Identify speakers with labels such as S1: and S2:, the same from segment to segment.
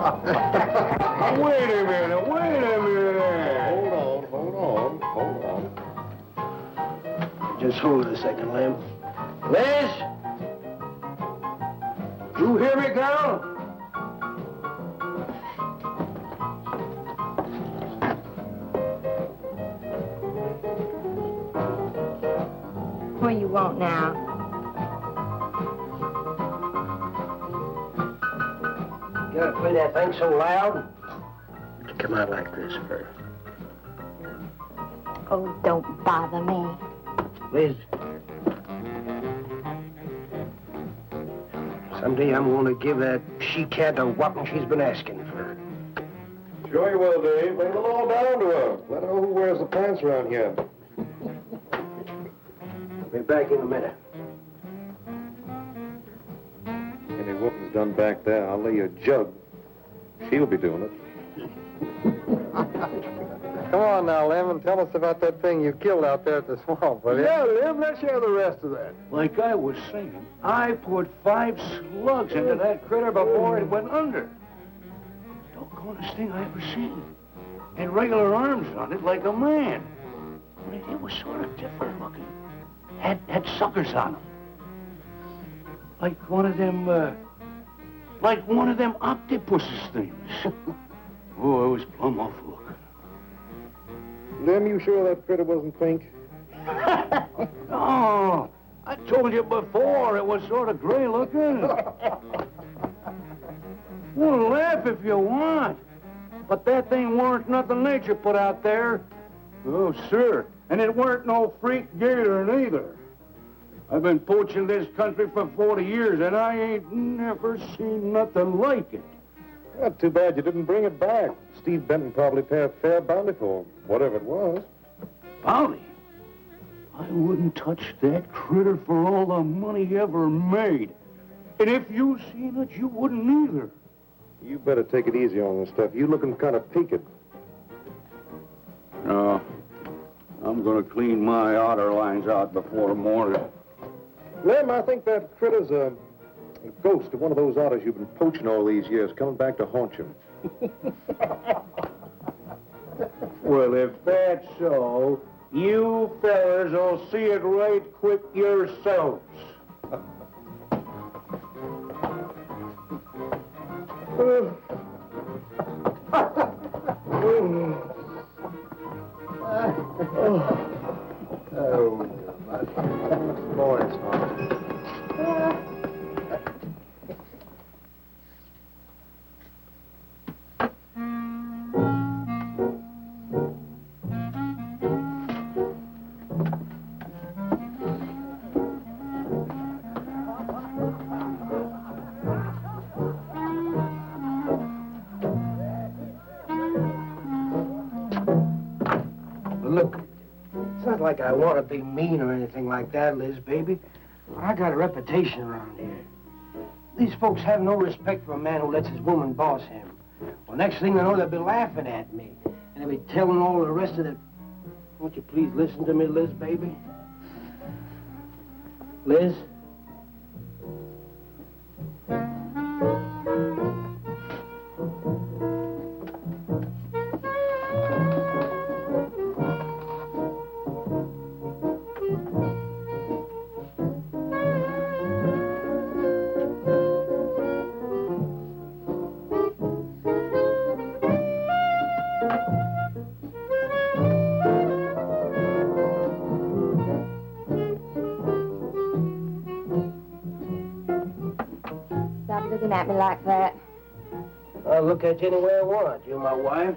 S1: Wait a minute.
S2: Hold on.
S3: Just hold it a second, Lamb. Liz? You hear me, girl?
S4: What do you want now?
S3: You gotta play that thing so loud? To come out like this first.
S4: Oh, don't bother me.
S3: Liz. Someday I'm gonna give that she-cat a whopping she's been asking for.
S2: Sure you will, Dave. Lay the law down to her. Let her know who wears the pants around here.
S3: Be back in a minute.
S2: Any whooping's done back there, I'll lay you a jug. She'll be doing it.
S5: Come on now, Lem, and tell us about that thing you killed out there at the swamp, will you?
S1: Yeah, Lim, let's hear the rest of that.
S6: Like I was saying, I put 5 slugs into that critter before it went under. Doggonest thing I ever seen. Had regular arms on it like a man. But it was sort of different looking. Had suckers on them. Like one of them octopuses things. Oh, it was plumb awful looking.
S2: Lem, you sure that critter wasn't pink?
S6: Oh, I told you before it was sort of gray looking. Well, laugh if you want. But that thing weren't nothing nature put out there. Oh, sir. And it weren't no freak gator neither. I've been poaching this country for 40 years, and I ain't never seen nothing like it.
S2: Not too bad you didn't bring it back. Steve Benton probably paid a fair bounty for whatever it was.
S6: Bounty? I wouldn't touch that critter for all the money he ever made. And if you seen it, you wouldn't either.
S2: You better take it easy on this stuff. You looking kind of peaked.
S6: No. I'm gonna clean my otter lines out before morning.
S2: Lem, I think that critter's a ghost of one of those otters you've been poaching all these years, coming back to haunt you.
S6: Well, if that's so, you fellas will see it right quick yourselves.
S3: Boys. Look, it's not like I want to be mean or anything like that, Liz, baby. But I got a reputation around here. These folks have no respect for a man who lets his woman boss him. Well, next thing they know, they'll be laughing at me. And they'll be telling all the rest of the... Won't you please listen to me, Liz, baby? Liz?
S4: Looking at me like that.
S3: I'll look at you any way I want. You're my wife.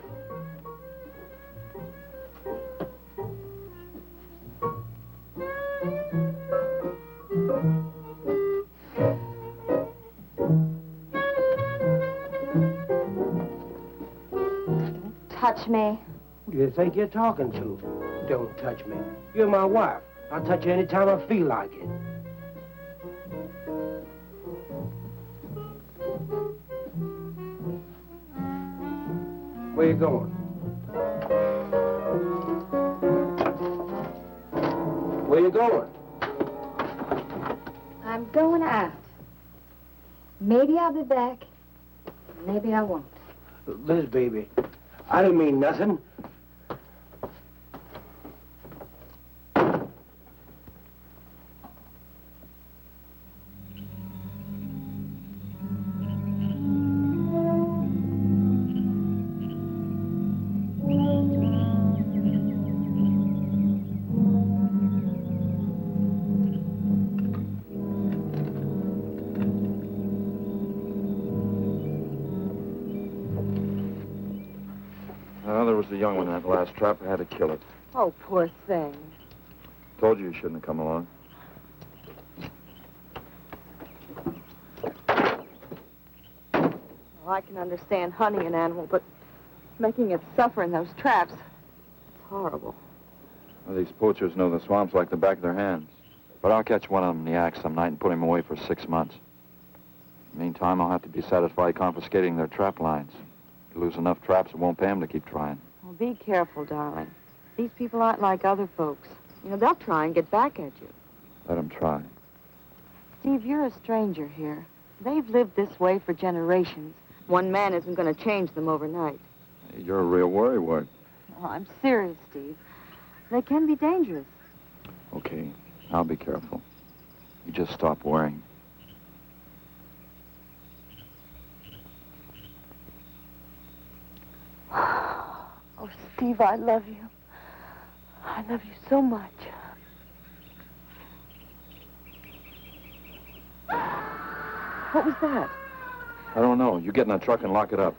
S4: Don't touch me.
S3: Who do you think you're talking to? Don't touch me. You're my wife. I'll touch you any time I feel like it. Where you going? Where you going?
S4: I'm going out. Maybe I'll be back. Maybe I won't.
S3: Liz, baby, I didn't mean nothing.
S7: There was the young one in that last trap. I had to kill it.
S4: Oh, poor thing.
S7: Told you shouldn't have come along.
S8: Well, I can understand hunting an animal, but making it suffer in those traps, it's horrible.
S7: Well, these poachers know the swamps like the back of their hands. But I'll catch one of them in the act some night and put him away for 6 months. Meantime, I'll have to be satisfied confiscating their trap lines. If you lose enough traps, it won't pay them to keep trying.
S8: Well, be careful, darling. These people aren't like other folks. You know, they'll try and get back at you.
S7: Let them try.
S8: Steve, you're a stranger here. They've lived this way for generations. One man isn't going to change them overnight.
S7: You're a real worrywart.
S8: Oh, I'm serious, Steve. They can be dangerous.
S7: Okay, I'll be careful. You just stop worrying.
S8: Oh, Steve, I love you. I love you so much. What was that?
S7: I don't know. You get in that truck and lock it up.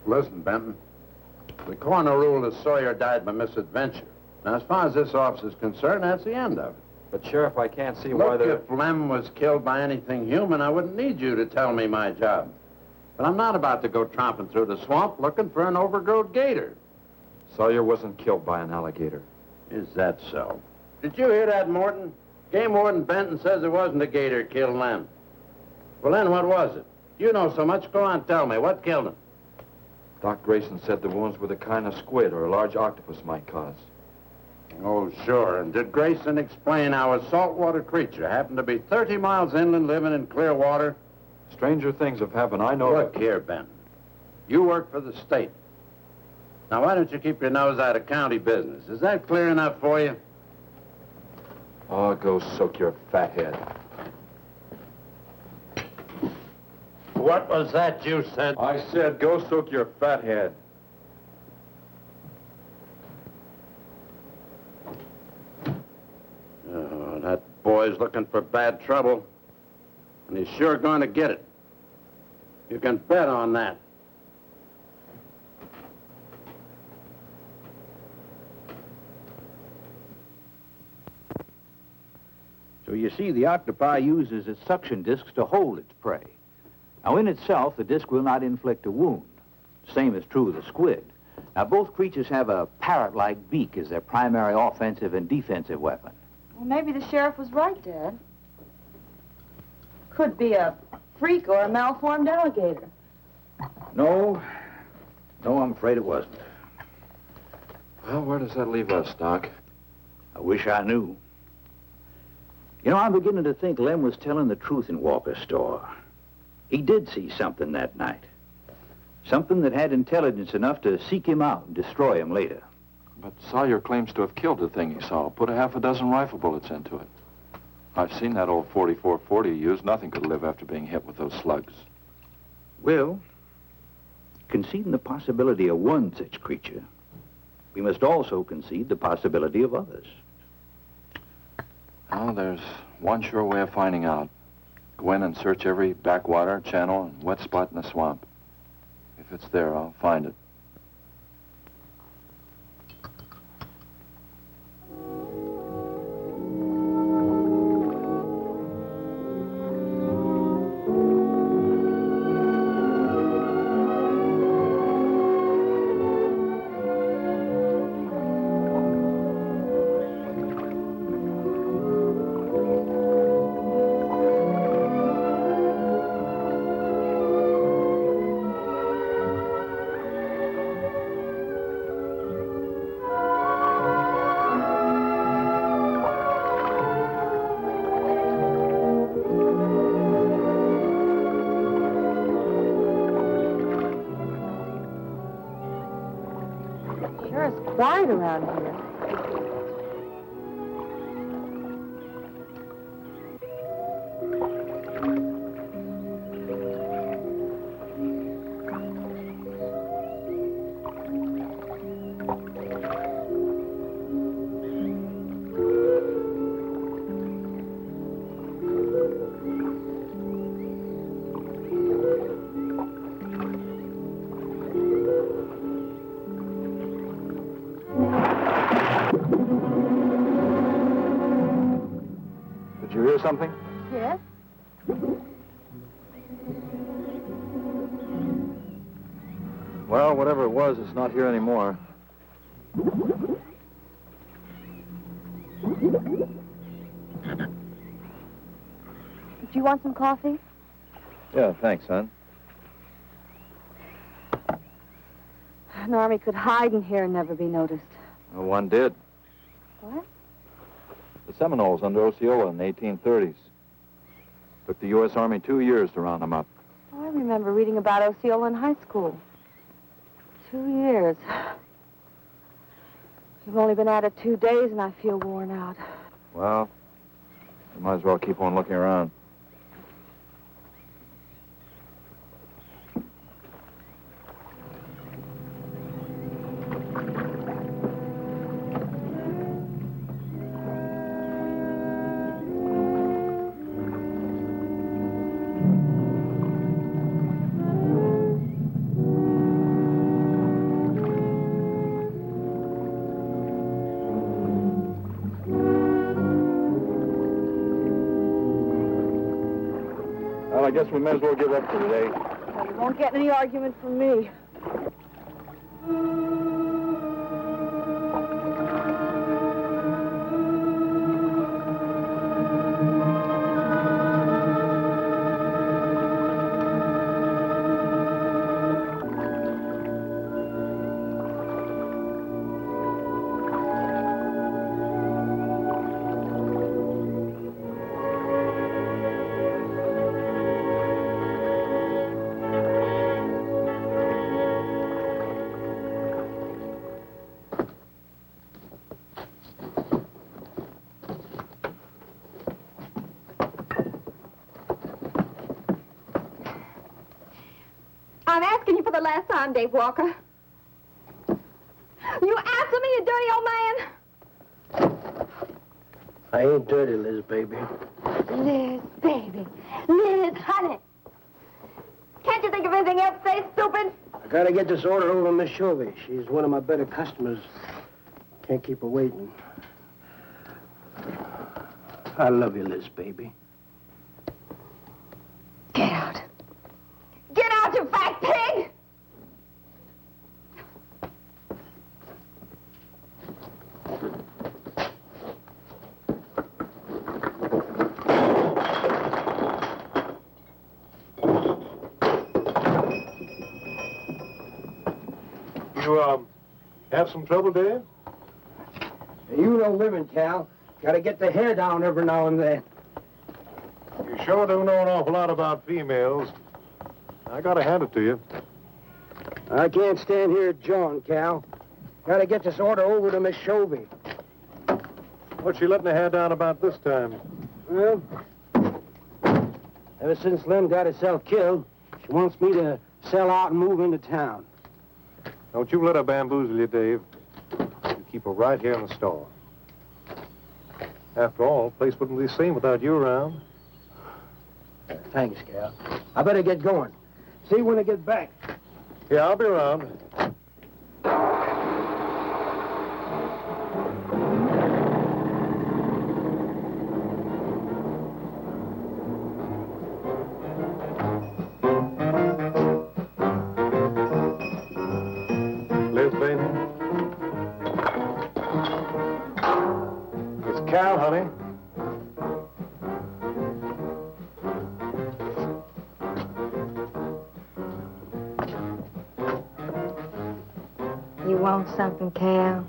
S9: Listen, Benton. The coroner ruled that Sawyer died by misadventure. Now, as far as this officer's concerned, that's the end of it.
S7: But, Sheriff, I can't see why
S9: Look, if Lem was killed by anything human, I wouldn't need you to tell me my job. But I'm not about to go tromping through the swamp looking for an overgrown gator.
S7: Sawyer wasn't killed by an alligator.
S9: Is that so? Did you hear that, Moulton? Game Warden Benton says it wasn't a gator killed Lem. Well, then what was it? You know so much. Go on, tell me. What killed him?
S7: Doc Greyson said the wounds were the kind of squid or a large octopus might cause.
S9: Oh, sure. And did Greyson explain how a saltwater creature happened to be 30 miles inland living in clear water?
S7: Stranger things have happened, I know.
S9: Look here, Benton. You work for the state. Now, why don't you keep your nose out of county business? Is that clear enough for you?
S7: Oh, go soak your fat head.
S9: What was that you said?
S7: I said go soak your fat head.
S9: Oh, that boy's looking for bad trouble. And he's sure going to get it. You can bet on that.
S6: So you see, the octopi uses its suction discs to hold its prey. Now, in itself, the disc will not inflict a wound. Same is true of the squid. Now, both creatures have a parrot-like beak as their primary offensive and defensive weapon.
S8: Well, maybe the sheriff was right, Dad. Could be a freak or a malformed alligator.
S6: No, I'm afraid it wasn't.
S7: Well, where does that leave us, Doc?
S6: I wish I knew. You know, I'm beginning to think Lem was telling the truth in Walker's store. He did see something that night. Something that had intelligence enough to seek him out and destroy him later.
S7: But Sawyer claims to have killed the thing he saw. Put a half a dozen rifle bullets into it. I've seen that old 44-40 he used. Nothing could live after being hit with those slugs.
S6: Well, conceding the possibility of one such creature, we must also concede the possibility of others.
S7: Well, there's one sure way of finding out. Go in and search every backwater, channel, and wet spot in the swamp. If it's there, I'll find it.
S8: quiet around here.
S7: Did you hear something?
S8: Yes?
S7: Well, whatever it was, it's not here anymore.
S8: Do you want some coffee?
S7: Yeah, thanks, son.
S8: An army could hide in here and never be noticed.
S7: Well, one did.
S8: What?
S7: The Seminoles under Osceola in the 1830s. Took the U.S. Army 2 years to round them up.
S8: Oh, I remember reading about Osceola in high school. 2 years. You've only been at it 2 days, and I feel worn out.
S7: Well, you might as well keep on looking around. Well, I guess we may as well give up for today.
S8: Well, you won't get any argument from me.
S4: I'm asking you for the last time, Dave Walker. You answer me, you dirty old man.
S3: I ain't dirty, Liz, baby.
S4: Liz, baby. Liz, honey. Can't you think of anything else to say, stupid?
S3: I gotta get this order over to Miss Chovy. She's one of my better customers. Can't keep her waiting. I love you, Liz, baby.
S4: Get out. Get out, you fat pig!
S2: You, have some trouble, Dave?
S3: You know women, Cal. Gotta get the hair down every now and then.
S2: You sure do know an awful lot about females. I gotta hand it to you.
S3: I can't stand here jawing, Cal. Gotta get this order over to Miss Chovy.
S2: What's she letting her hair down about this time?
S3: Well, ever since Lem got herself killed, she wants me to sell out and move into town.
S2: Don't you let her bamboozle you, Dave. You keep her right here in the store. After all, the place wouldn't be the same without you around.
S3: Thanks, Cal. I better get going. See you when I get back.
S2: Yeah, I'll be around. Liz, baby. It's Cal, honey.
S4: You want something, Cal?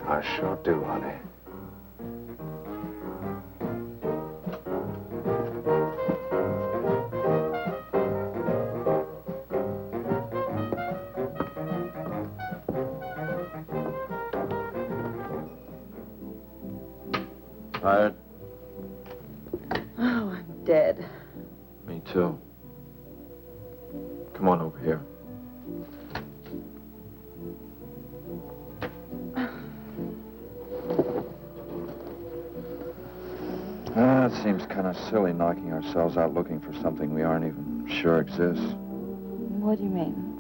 S2: I sure do, honey.
S7: Tired?
S8: Oh, I'm dead.
S7: Me too. Come on over here. It seems kind of silly knocking ourselves out looking for something we aren't even sure exists.
S8: What do you mean?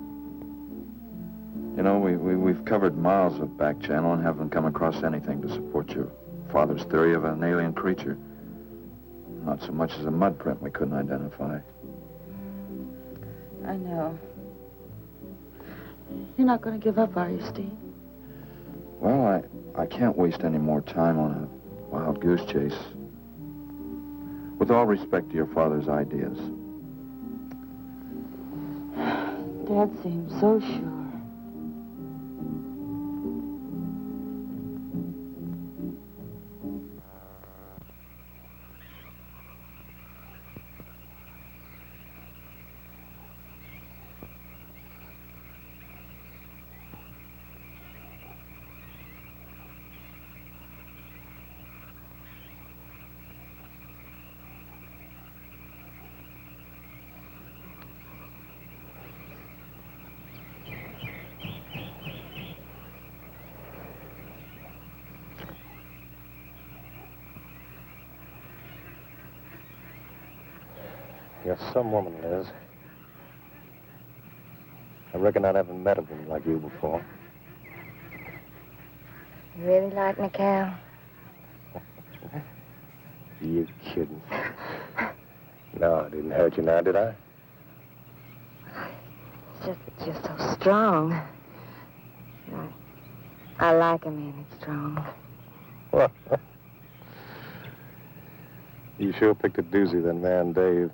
S7: You know, we've covered miles of back channel and haven't come across anything to support your father's theory of an alien creature. Not so much as a mud print we couldn't identify.
S8: I know. You're not going to give up, are you, Steve?
S7: Well, I can't waste any more time on a wild goose chase. With all respect to your father's ideas.
S8: Dad seems so sure.
S2: You're some woman, Liz. I reckon I never met a woman like you before.
S4: You really like me, Cal?
S2: You kidding? No, I didn't hurt you now, did I?
S4: It's just that you're so strong. I like a man that's strong.
S2: You sure picked a doozy, that man, Dave.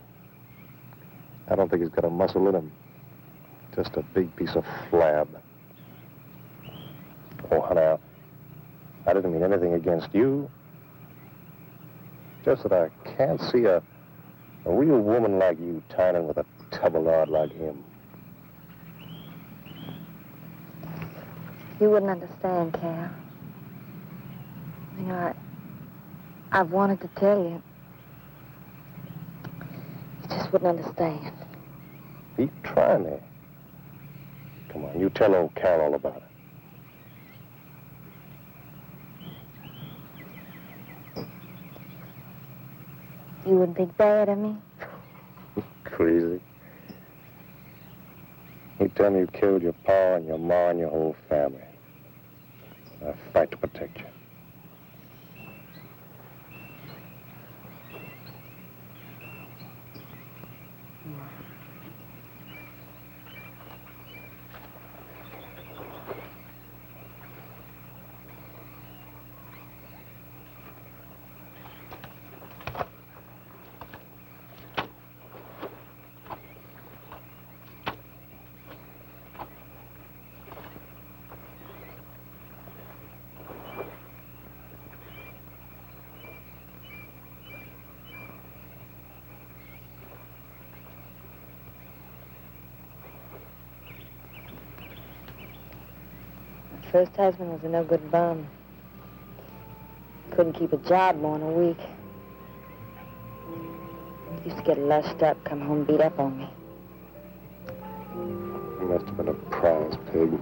S2: I don't think he's got a muscle in him. Just a big piece of flab. Oh, now, I didn't mean anything against you. Just that I can't see a real woman like you tying with a tubby-lard like him.
S4: You wouldn't understand, Cal. You know, I've wanted to tell you. You just wouldn't understand.
S2: Keep trying me. Come on, you tell old Cal all about it.
S4: You wouldn't think bad of me?
S2: Crazy. You tell me you killed your pa and your ma and your whole family. I fight to protect you.
S4: First husband was a no-good bum. Couldn't keep a job more than a week. Used to get lushed up, come home beat up on me.
S2: He must have been a prize pig.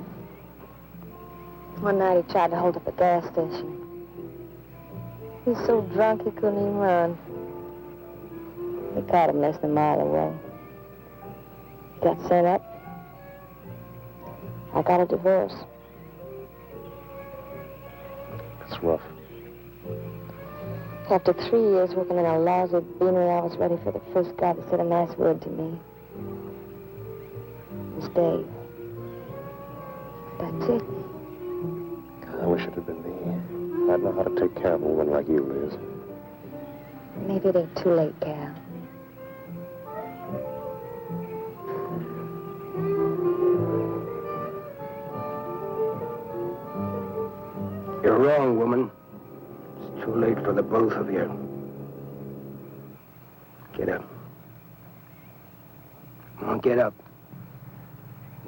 S4: One night he tried to hold up a gas station. He was so drunk he couldn't even run. They caught him less than a mile away. He got sent up. I got a divorce.
S2: It's rough.
S4: After 3 years working in a lousy beanery, I was ready for the first guy to say a nice word to me. It was Dave. That's it.
S2: I wish it had been me. I'd know how to take care of a woman like you, Liz.
S4: Maybe it ain't too late, Cal.
S3: You're wrong, woman. It's too late for the both of you. Get up. Come on, get up.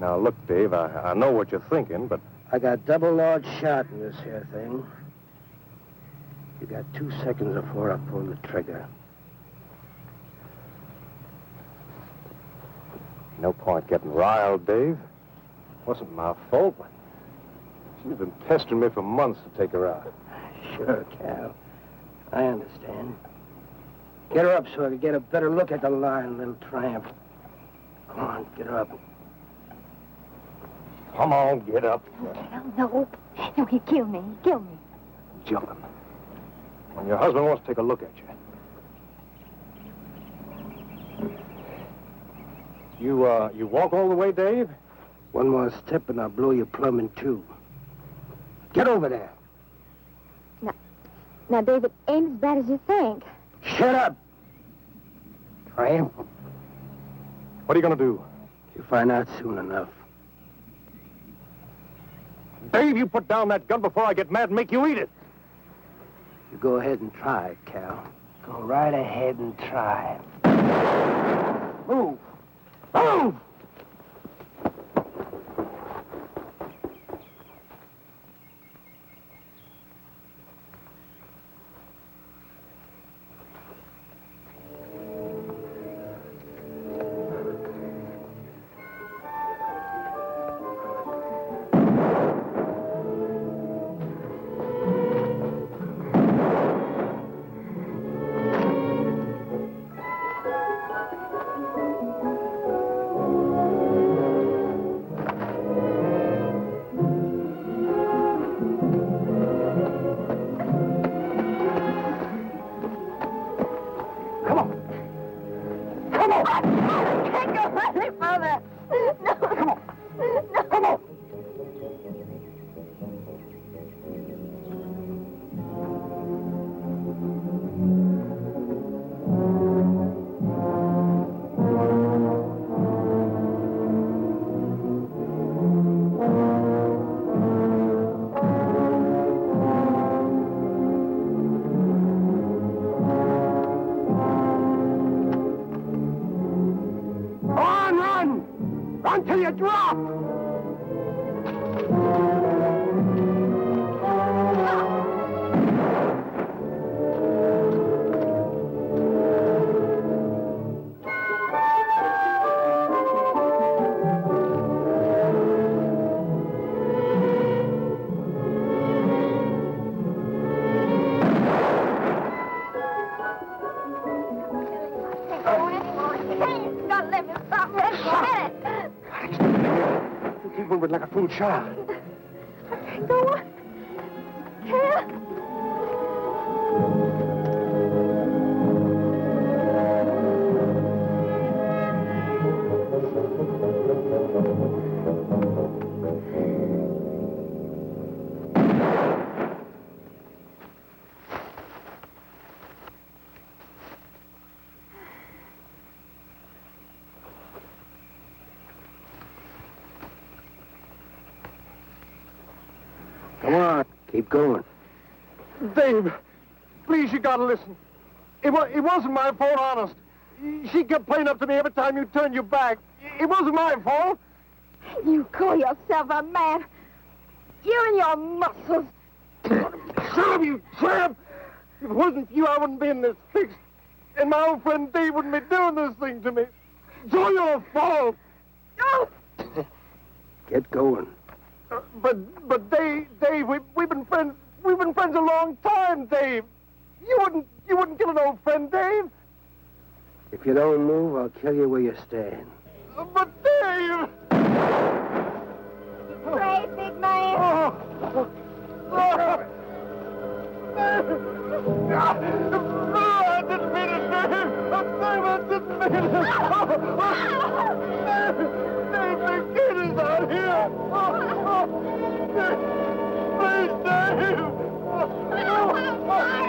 S2: Now, look, Dave, I know what you're thinking, but...
S3: I got double large shot in this here thing. You got 2 seconds before I pull the trigger.
S2: No point getting riled, Dave. Wasn't my fault. She's been pestering me for months to take her out.
S3: Sure, Cal. I understand. Get her up so I can get a better look at the lying little tramp. Come on, get her up.
S2: Come on, get up.
S4: Cal, no. No, he'd kill me. He'd kill me.
S2: Jumping. When your husband wants to take a look at you. You walk all the way, Dave?
S3: One more step and I'll blow you plumb in two. Get over there.
S4: Now, Dave, it ain't as bad as you think.
S3: Shut up. Tramp.
S2: What are you going to do?
S3: You'll find out soon enough.
S2: Dave, you put down that gun before I get mad and make you eat it.
S3: You go ahead and try it, Cal. Go right ahead and try it. Move. Move! Until you drop! Like a fool child.
S4: Go on. Cal.
S3: Come on, keep going.
S2: Dave, please, you gotta listen. It wasn't my fault, honest. She kept playing up to me every time you turned your back. It wasn't my fault.
S4: You call yourself a man. You and your muscles.
S2: Shut you tramp! If it wasn't for you, I wouldn't be in this fix. And my old friend Dave wouldn't be doing this thing to me. It's all your fault.
S4: Oh!
S3: Get going.
S2: But Dave, we've been friends. We've been friends a long time, Dave. You wouldn't kill an old friend, Dave.
S3: If you don't move, I'll kill you where you stand.
S2: But Dave!
S4: Brave, big man.
S2: I didn't mean it, Dave. I didn't mean it. Dave, the kid is out here. Please, Dave.
S4: I'm sorry.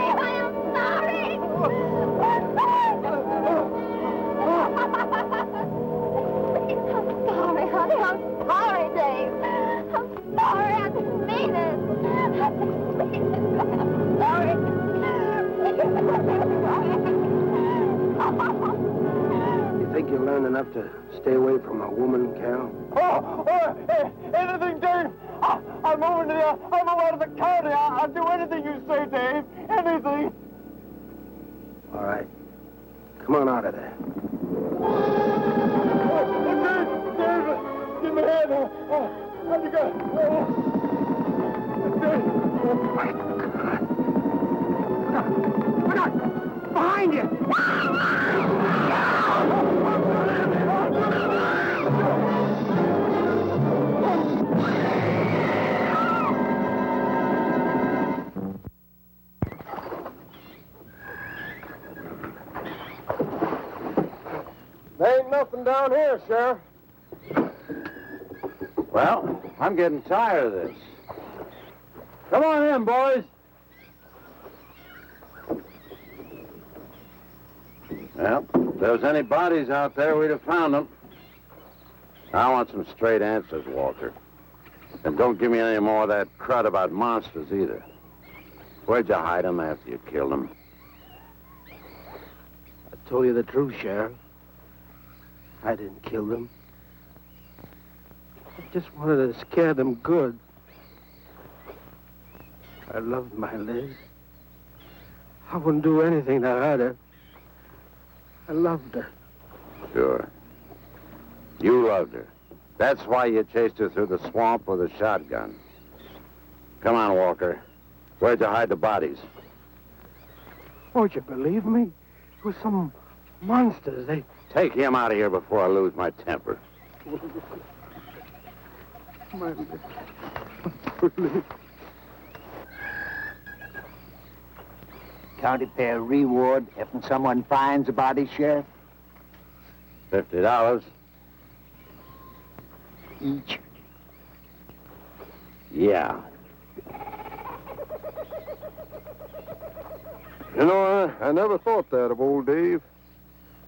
S4: I'm sorry, honey. I'm sorry, Dave. I'm sorry. I didn't mean it. I didn't mean it. I'm sorry.
S3: You think you learned enough to stay away from a woman, Cal?
S5: Anything, Dave. I'm moving out of the county. I'll do anything you say, Dave. Anything.
S3: All right. Come on out of there.
S5: Dave, give me a hand. How'd you go? Dave.
S3: Oh, my God. Look out! Behind you!
S5: There ain't nothing down here, Sheriff.
S9: Well, I'm getting tired of this. Come on in, boys. Well, if there was any bodies out there, we'd have found them. I want some straight answers, Walker. And don't give me any more of that crud about monsters, either. Where'd you hide them after you killed them?
S3: I told you the truth, Sheriff. I didn't kill them. I just wanted to scare them good. I loved my Liz. I wouldn't do anything to hurt her. I loved her.
S9: Sure. You loved her. That's why you chased her through the swamp with a shotgun. Come on, Walker. Where'd you hide the bodies?
S3: Won't you believe me? It was some monsters. They...
S9: Take him out of here before I lose my temper.
S3: My Liz.
S10: County pay a reward if someone finds a body, Sheriff?
S9: $50.
S10: Each.
S9: Yeah.
S5: You know, I never thought that of old Dave.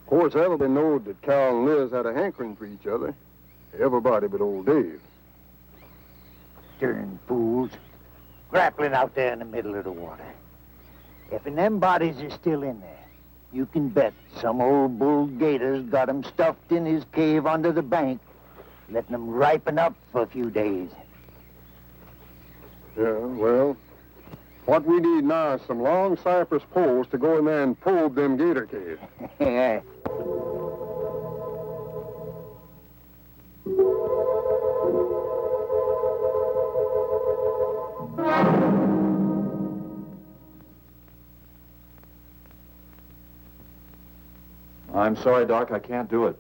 S5: Of course, everybody knowed that Cal and Liz had a hankering for each other. Everybody but old Dave.
S10: Darn fools. Grappling out there in the middle of the water. If them bodies are still in there, you can bet some old bull gator's got 'em stuffed in his cave under the bank, letting them ripen up for a few days.
S5: Yeah, well, what we need now is some long cypress poles to go in there and probe them gator caves.
S10: Yeah.
S7: I'm sorry, Doc, I can't do it.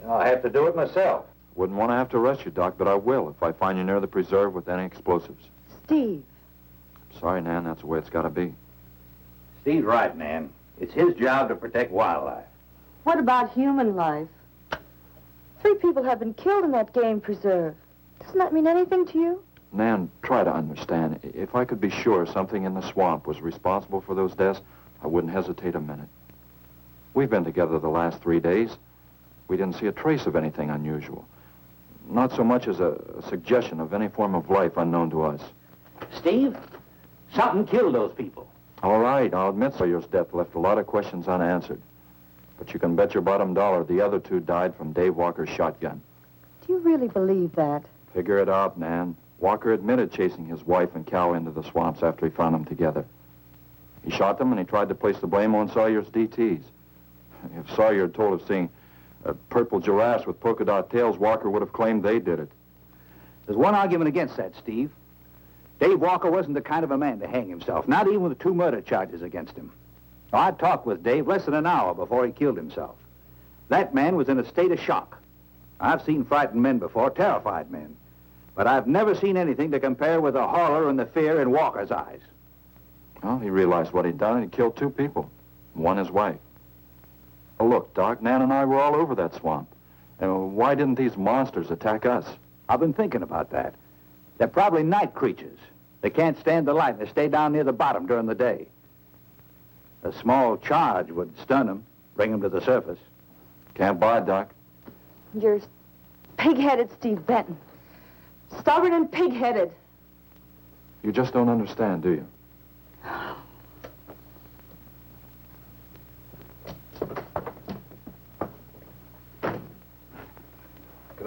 S9: I'll have to do it myself.
S7: Wouldn't want to have to arrest you, Doc, but I will if I find you near the preserve with any explosives.
S8: Steve.
S7: Sorry, Nan, that's the way it's got to be.
S9: Steve's right, Nan. It's his job to protect wildlife.
S8: What about human life? 3 people have been killed in that game preserve. Doesn't that mean anything to you?
S7: Nan, try to understand. If I could be sure something in the swamp was responsible for those deaths, I wouldn't hesitate a minute. We've been together the last 3 days. We didn't see a trace of anything unusual. Not so much as a suggestion of any form of life unknown to us.
S10: Steve, something killed those people.
S7: All right, I'll admit Sawyer's death left a lot of questions unanswered. But you can bet your bottom dollar the other 2 died from Dave Walker's shotgun.
S8: Do you really believe that?
S7: Figure it out, Nan. Walker admitted chasing his wife and cow into the swamps after he found them together. He shot them and he tried to place the blame on Sawyer's DTs. If Sawyer had told of seeing purple giraffes with polka dot tails, Walker would have claimed they did it.
S11: There's one argument against that, Steve. Dave Walker wasn't the kind of a man to hang himself, not even with 2 murder charges against him. I talked with Dave less than an hour before he killed himself. That man was in a state of shock. I've seen frightened men before, terrified men. But I've never seen anything to compare with the horror and the fear in Walker's eyes.
S7: Well, he realized what he'd done and he killed 2 people. One his wife. Oh, look, Doc, Nan and I were all over that swamp. And why didn't these monsters attack us?
S11: I've been thinking about that. They're probably night creatures. They can't stand the light and they stay down near the bottom during the day. A small charge would stun them, bring them to the surface.
S7: Can't buy it, Doc.
S8: You're pig-headed, Steve Benton. Stubborn and pig-headed.
S7: You just don't understand, do you?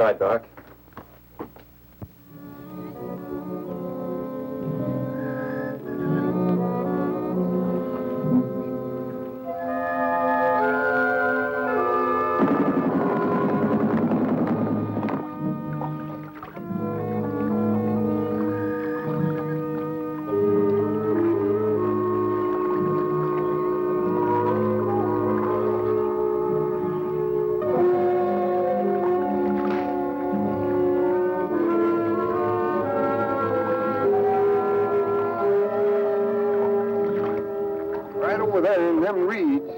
S7: night, Doc.
S5: Over there in them reeds.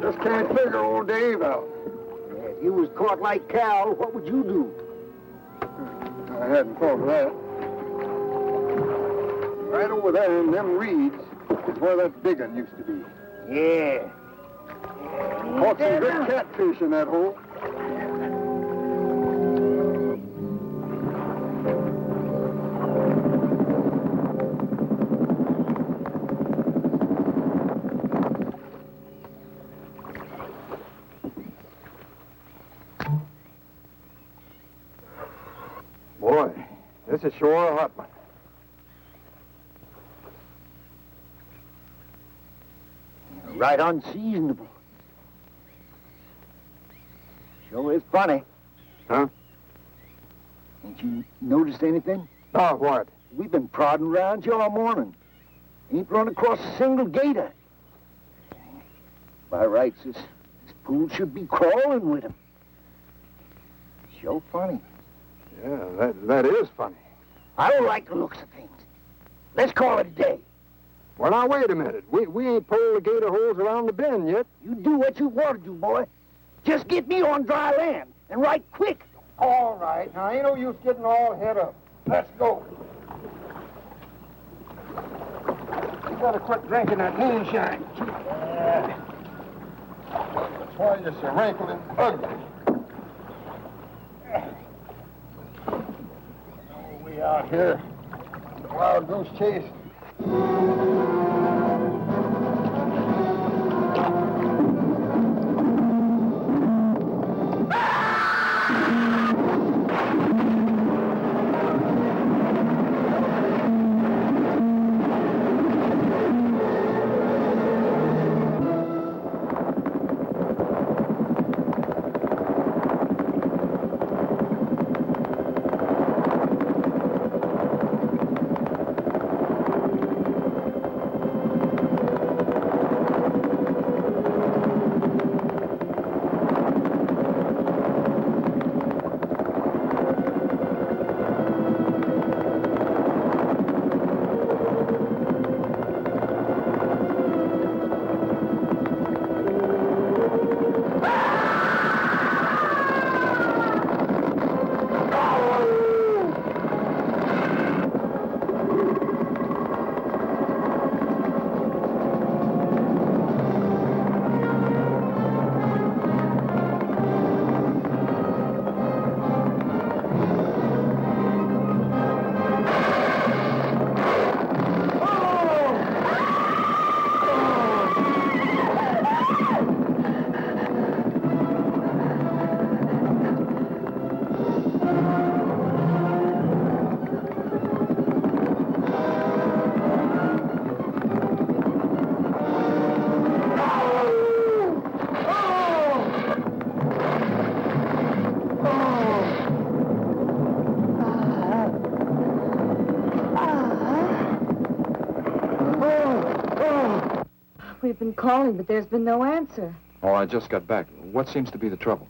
S5: Just can't figure old Dave out.
S10: If you was caught like Cal, what would you do?
S5: I hadn't thought of that. Right over there in them reeds is where that big one used to be.
S10: Yeah.
S5: Caught some good catfish in that hole. Boy, this is sure a hot one.
S10: Right unseasonable. Sure is funny.
S5: Huh?
S10: Ain't you noticed anything?
S5: Oh, what?
S10: We've been prodding around you all morning. Ain't run across a single gator. By rights, this pool should be crawling with him. Sure funny.
S5: Yeah, that is funny.
S10: I don't like the looks of things. Let's call it a day.
S5: Well, now, wait a minute. We ain't pulled the gator holes around the bend yet.
S10: You do what you want to do, boy. Just get me on dry land, and right quick.
S5: All right. Now, ain't no use getting all head up. Let's go. You better quit drinking that moonshine. That's why you're so wrinkled and ugly. Oh, we out here. Wild goose chase.
S8: We've been calling, but there's been no answer.
S7: Oh, I just got back. What seems to be the trouble?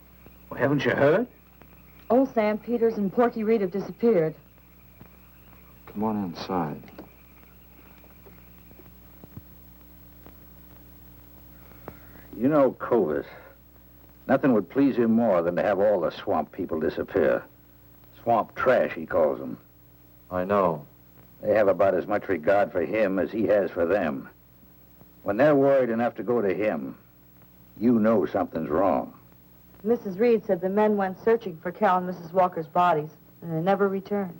S11: Well, haven't you heard?
S8: Old Sam Peters and Porky Reed have disappeared.
S7: Come on inside.
S11: You know Kovis. Nothing would please him more than to have all the swamp people disappear. Swamp trash, he calls them.
S7: I know.
S11: They have about as much regard for him as he has for them. When they're worried enough to go to him, you know something's wrong.
S8: Mrs. Reed said the men went searching for Cal and Mrs. Walker's bodies, and they never returned.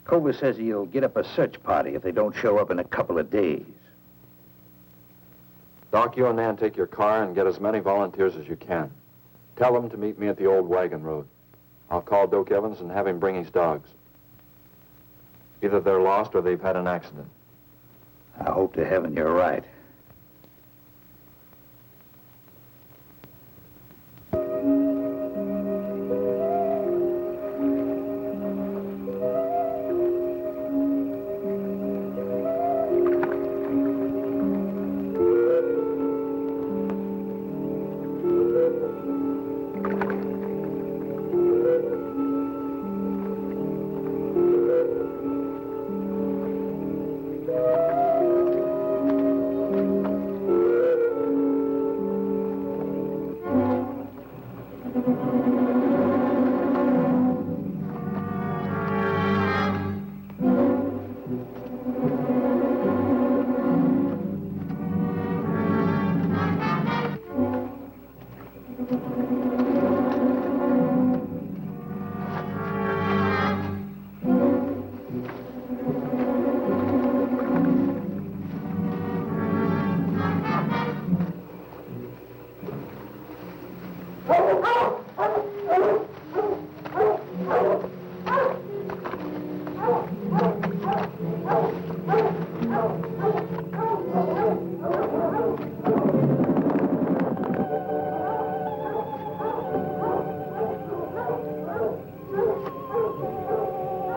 S11: Kovis says he'll get up a search party if they don't show up in a couple of days.
S7: Doc, you and Nan take your car and get as many volunteers as you can. Tell them to meet me at the old wagon road. I'll call Doak Evans and have him bring his dogs. Either they're lost or they've had an accident.
S11: I hope to heaven you're right.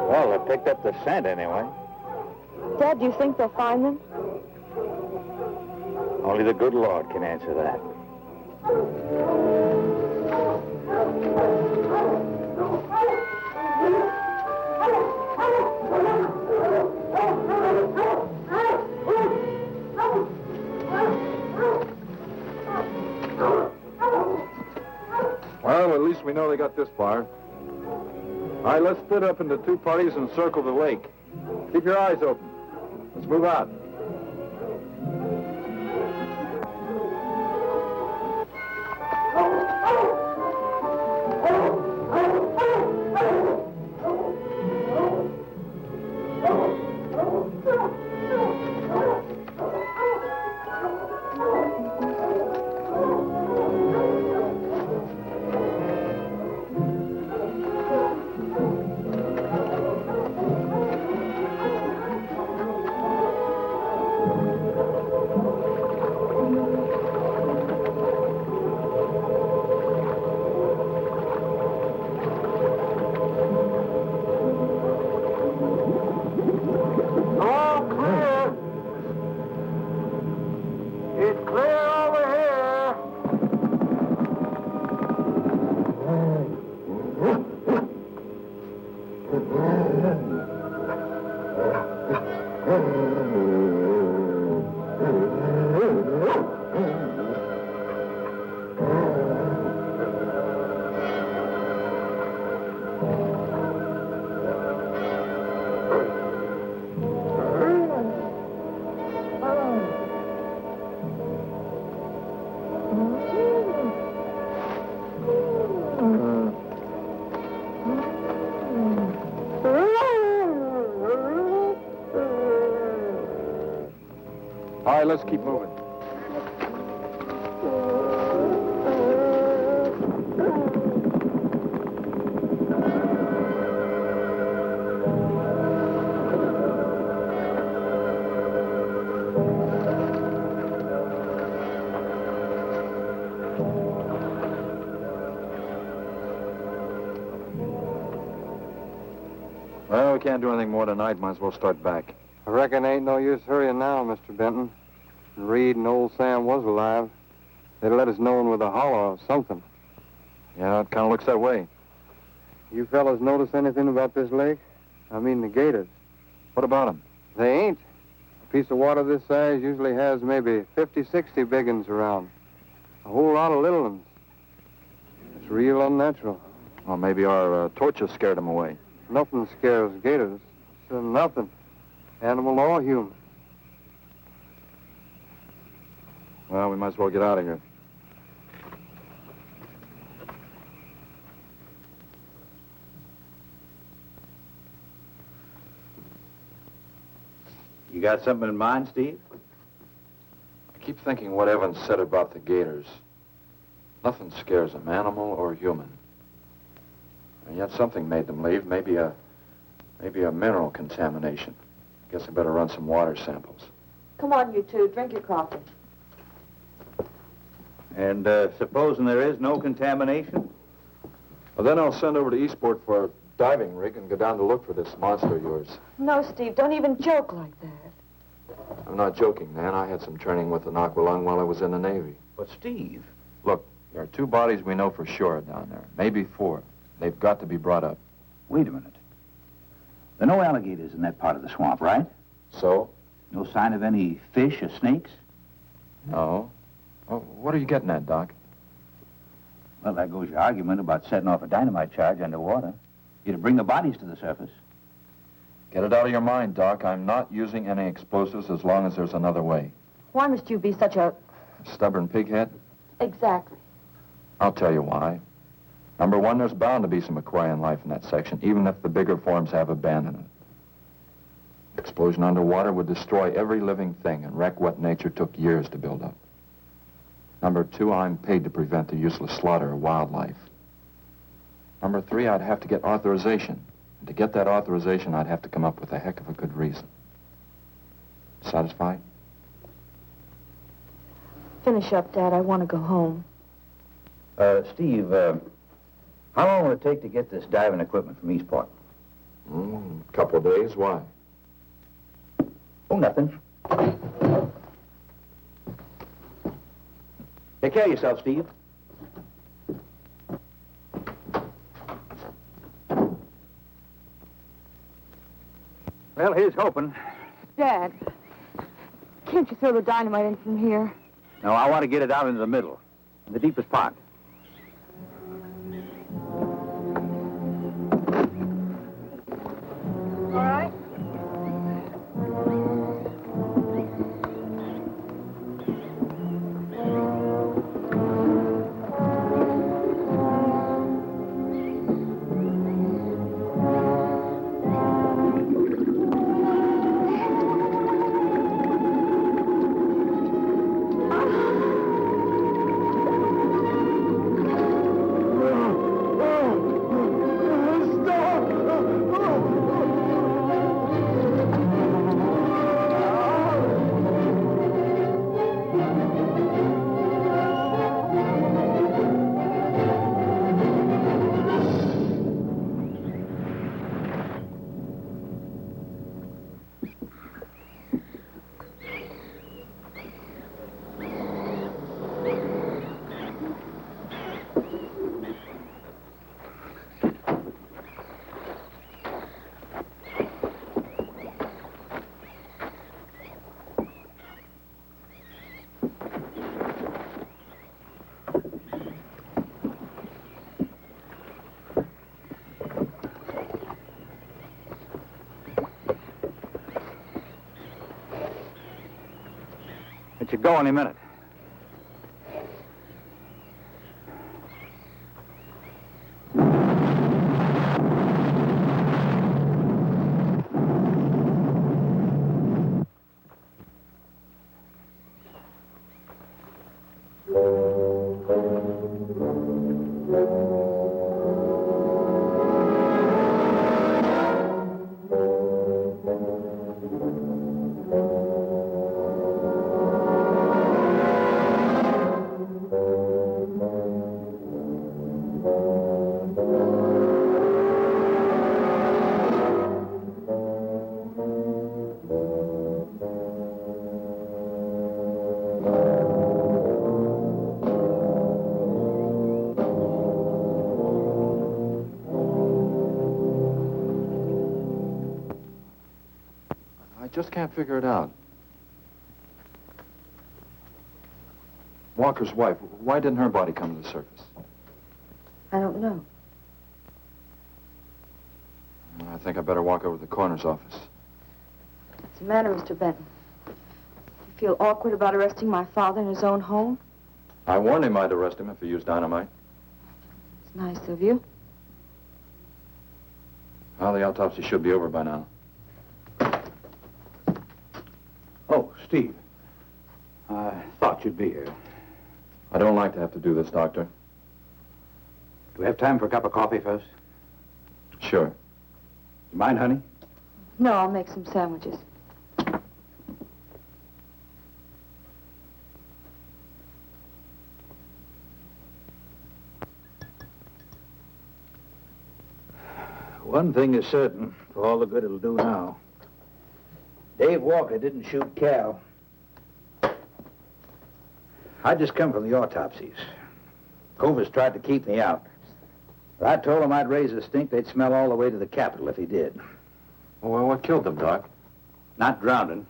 S11: Well, they picked up the scent anyway.
S8: Dad, do you think they'll find them?
S11: Only the good Lord can answer that.
S7: Well, at least we know they got this far. All right, let's split up into two parties and circle the lake. Keep your eyes open. Let's move out. All right, let's keep moving. Well, we can't do anything more tonight. Might as well start back.
S5: I reckon ain't no use hurrying now, Mr. Benton. If Reed and old Sam was alive, they'd let us know with a holler or something.
S7: Yeah, it kind of looks that way.
S5: You fellas notice anything about this lake? I mean the gators.
S7: What about them?
S5: They ain't. A piece of water this size usually has maybe 50, 60 big uns around. A whole lot of little ones. It's real unnatural.
S7: Well, maybe our torches scared them away.
S5: Nothing scares gators. Nothing. Animal or human.
S7: Well, we might as well get out of here.
S11: You got something in mind, Steve?
S7: I keep thinking what Evans said about the gators. Nothing scares them, animal or human. And yet something made them leave. Maybe a mineral contamination. Guess I better run some water samples.
S8: Come on, you two. Drink your coffee.
S11: And supposing there is no contamination?
S7: Well, then I'll send over to Eastport for a diving rig and go down to look for this monster of yours.
S8: No, Steve, don't even joke like that.
S7: I'm not joking, Nan. I had some training with an aqualung while I was in the Navy.
S11: But, Steve...
S7: Look, there are 2 bodies we know for sure down there. Maybe 4. They've got to be brought up.
S11: Wait a minute. There are no alligators in that part of the swamp, right?
S7: So?
S11: No sign of any fish or snakes?
S7: No. Well, what are you getting at, Doc?
S11: Well, there goes your argument about setting off a dynamite charge underwater. You'd bring the bodies to the surface.
S7: Get it out of your mind, Doc. I'm not using any explosives as long as there's another way.
S8: Why must you be such a...
S7: Stubborn pighead?
S8: Exactly.
S7: I'll tell you why. Number 1, there's bound to be some aquarian life in that section, even if the bigger forms have abandoned it. Explosion underwater would destroy every living thing and wreck what nature took years to build up. Number 2, I'm paid to prevent the useless slaughter of wildlife. Number 3, I'd have to get authorization. And to get that authorization, I'd have to come up with a heck of a good reason. Satisfied?
S8: Finish up, Dad. I want to go home.
S11: Steve, how long will it take to get this diving equipment from Eastport?
S7: A couple of days. Why?
S11: Oh, nothing. Take care of yourself, Steve. Well, here's hoping.
S8: Dad, can't you throw the dynamite in from here?
S11: No, I want to get it out into the middle, in the deepest part.
S8: All right.
S11: Let you go any minute.
S7: Just can't figure it out. Walker's wife, why didn't her body come to the surface?
S8: I don't know.
S7: I think I better walk over to the coroner's office.
S8: What's the matter, Mr. Benton? You feel awkward about arresting my father in his own home?
S7: I warned him I'd arrest him if he used dynamite.
S8: It's nice of you.
S7: Well, the autopsy should be over by now.
S11: Steve. I thought you'd be here.
S7: I don't like to have to do this, Doctor.
S11: Do we have time for a cup of coffee first?
S7: Sure.
S11: You mind, honey?
S8: No, I'll make some sandwiches.
S11: One thing is certain, for all the good it'll do now. Dave Walker didn't shoot Cal. I just come from the autopsies. Kovis tried to keep me out. But I told him I'd raise a stink they'd smell all the way to the Capitol if he did.
S7: Well, what killed them, Doc?
S11: Not drowning.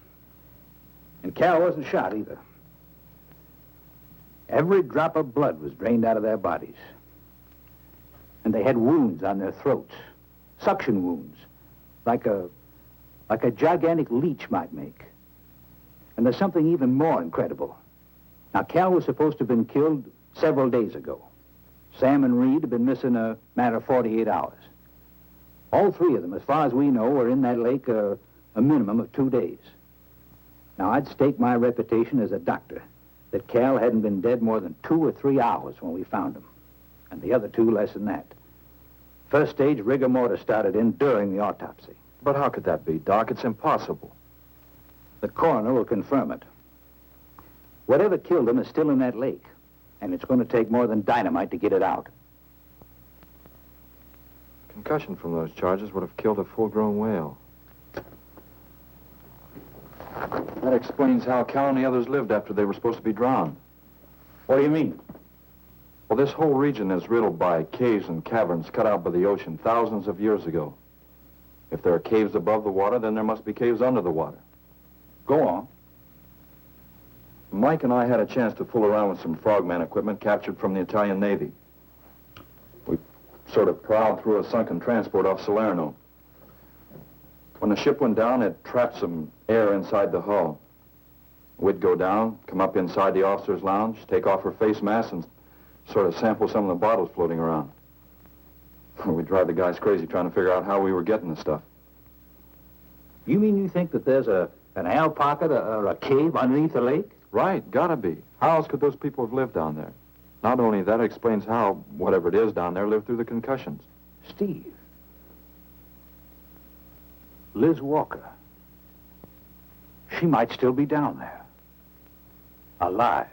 S11: And Cal wasn't shot either. Every drop of blood was drained out of their bodies. And they had wounds on their throats. Suction wounds. Like a gigantic leech might make. And there's something even more incredible. Now, Cal was supposed to have been killed several days ago. Sam and Reed have been missing a matter of 48 hours. All three of them, as far as we know, were in that lake a minimum of 2 days. Now, I'd stake my reputation as a doctor that Cal hadn't been dead more than 2 or 3 hours when we found him. And the other two less than that. First stage rigor mortis started in during the autopsy.
S7: But how could that be, Doc? It's impossible.
S11: The coroner will confirm it. Whatever killed him is still in that lake, and it's going to take more than dynamite to get it out.
S7: Concussion from those charges would have killed a full-grown whale. That explains how Cal and the others lived after they were supposed to be drowned.
S11: What do you mean?
S7: Well, this whole region is riddled by caves and caverns cut out by the ocean thousands of years ago. If there are caves above the water, then there must be caves under the water.
S11: Go on.
S7: Mike and I had a chance to fool around with some frogman equipment captured from the Italian Navy. We sort of prowled through a sunken transport off Salerno. When the ship went down, it trapped some air inside the hull. We'd go down, come up inside the officer's lounge, take off her face mask, and sort of sample some of the bottles floating around. We'd drive the guys crazy trying to figure out how we were getting the stuff.
S11: You mean you think that there's an air pocket or a cave underneath the lake?
S7: Right, gotta be. How else could those people have lived down there? Not only that, it explains how, whatever it is down there, lived through the concussions.
S11: Steve. Liz Walker. She might still be down there. Alive.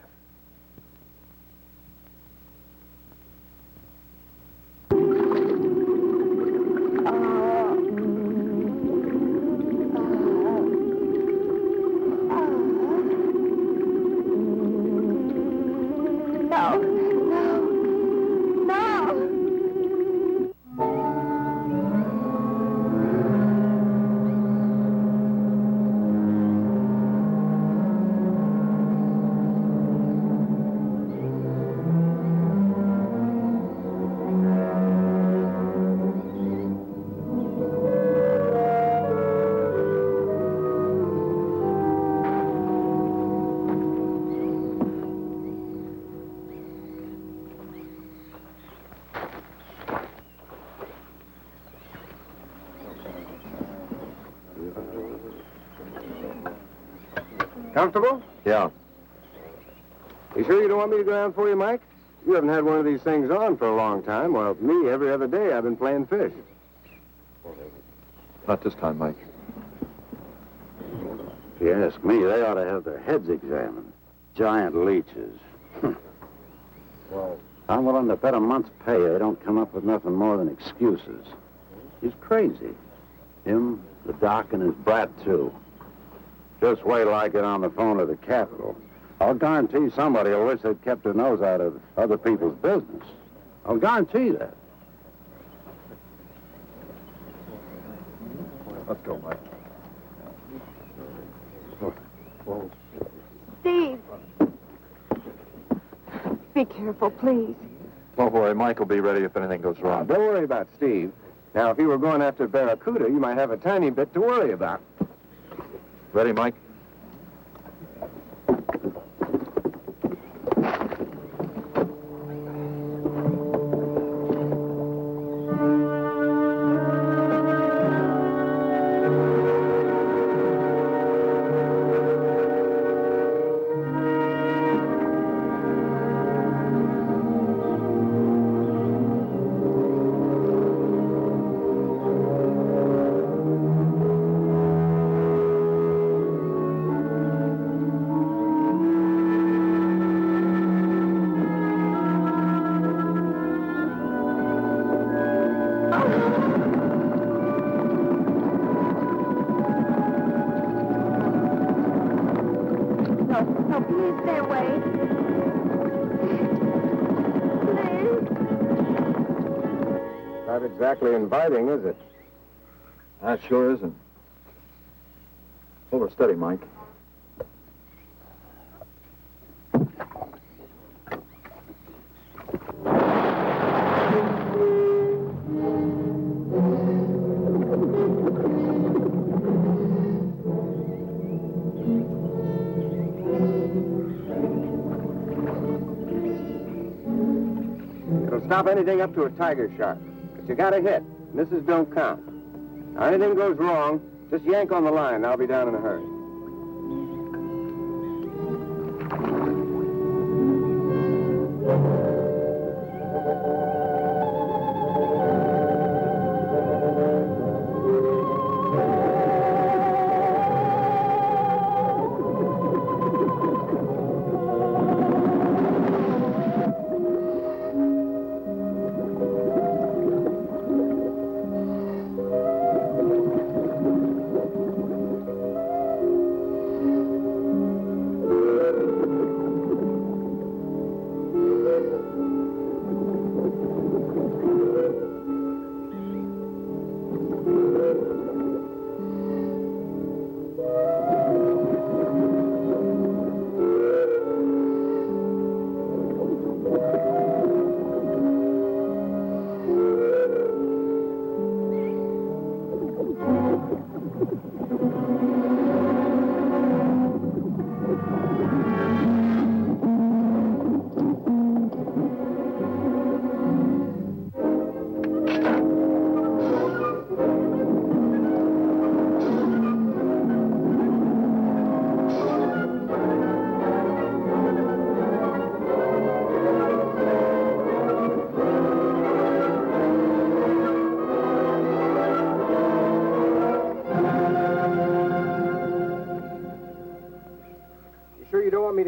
S5: Comfortable?
S7: Yeah.
S5: You sure you don't want me to go down for you, Mike? You haven't had one of these things on for a long time. Well, me, every other day I've been playing fish.
S7: Not this time, Mike.
S9: If you ask me, they ought to have their heads examined. Giant leeches. Well, I'm willing to bet a month's pay they don't come up with nothing more than excuses. He's crazy. Him, the doc, and his brat, too. Just wait till I get on the phone to the Capitol. I'll guarantee somebody will wish they'd kept their nose out of other people's business. I'll guarantee that.
S7: Let's go, Mike.
S8: Steve! Be careful, please.
S7: Don't worry, Mike will be ready if anything goes wrong.
S5: Don't worry about Steve. Now, if you were going after Barracuda, you might have a tiny bit to worry about.
S7: Ready, Mike?
S5: Not exactly inviting, is it?
S7: That sure isn't. Hold her steady, Mike.
S5: It'll stop anything up to a tiger shark. But you got to hit. Misses don't count. Now, anything goes wrong, just yank on the line. I'll be down in a hurry.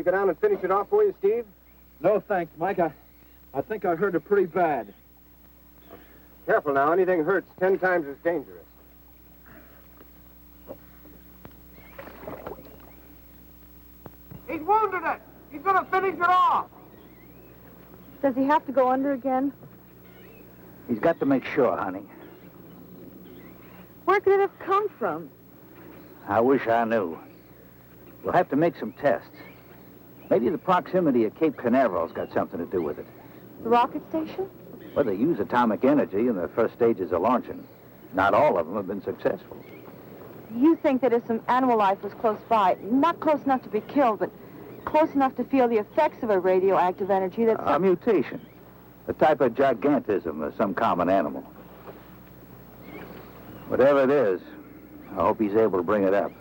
S5: Go down and finish it off for you, Steve?
S7: No, thanks, Mike. I think I hurt her pretty bad.
S5: Careful now. Anything hurts 10 times as dangerous.
S3: He's wounded it. He's going to finish it off.
S8: Does he have to go under again?
S11: He's got to make sure, honey.
S8: Where could it have come from?
S11: I wish I knew. We'll have to make some tests. Maybe the proximity of Cape Canaveral's got something to do with it.
S8: The rocket station?
S11: Well, they use atomic energy in the first stages of launching. Not all of them have been successful.
S8: You think that if some animal life was close by, not close enough to be killed, but close enough to feel the effects of a radioactive energy that's...
S11: A mutation. A type of gigantism of some common animal. Whatever it is, I hope he's able to bring it up.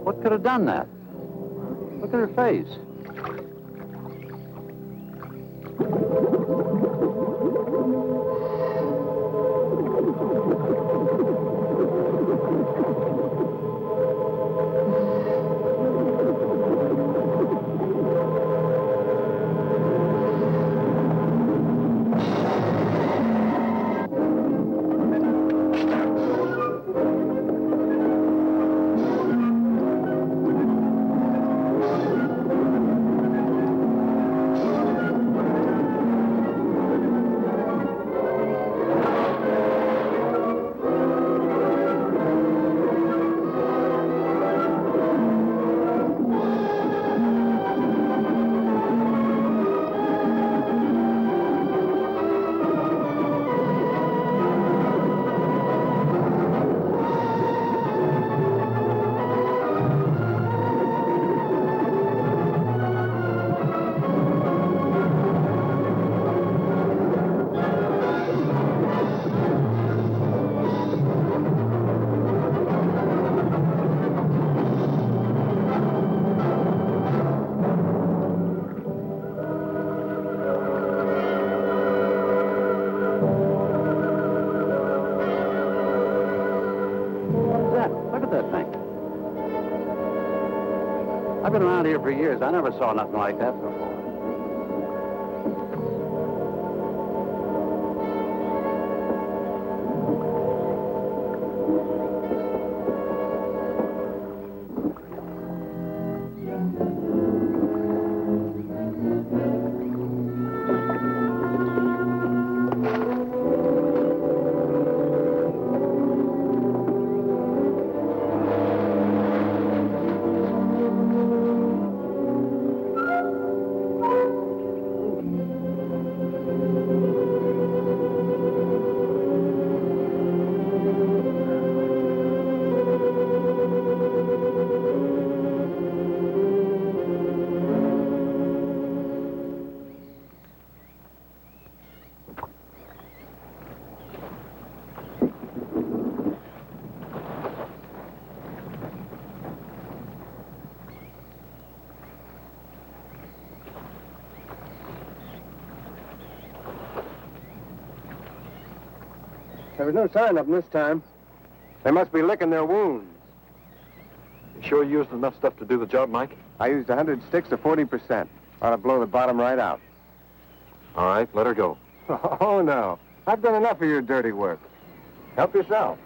S7: What could have done that? Look at her face.
S9: I've been around here for years. I never saw nothing like that before.
S5: There was no sign of them this time. They must be licking their wounds.
S7: You sure you used enough stuff to do the job, Mike?
S5: I used 100 sticks of 40%. Ought to blow the bottom right out.
S7: All right, let her go.
S5: Oh, no. I've done enough of your dirty work. Help yourself.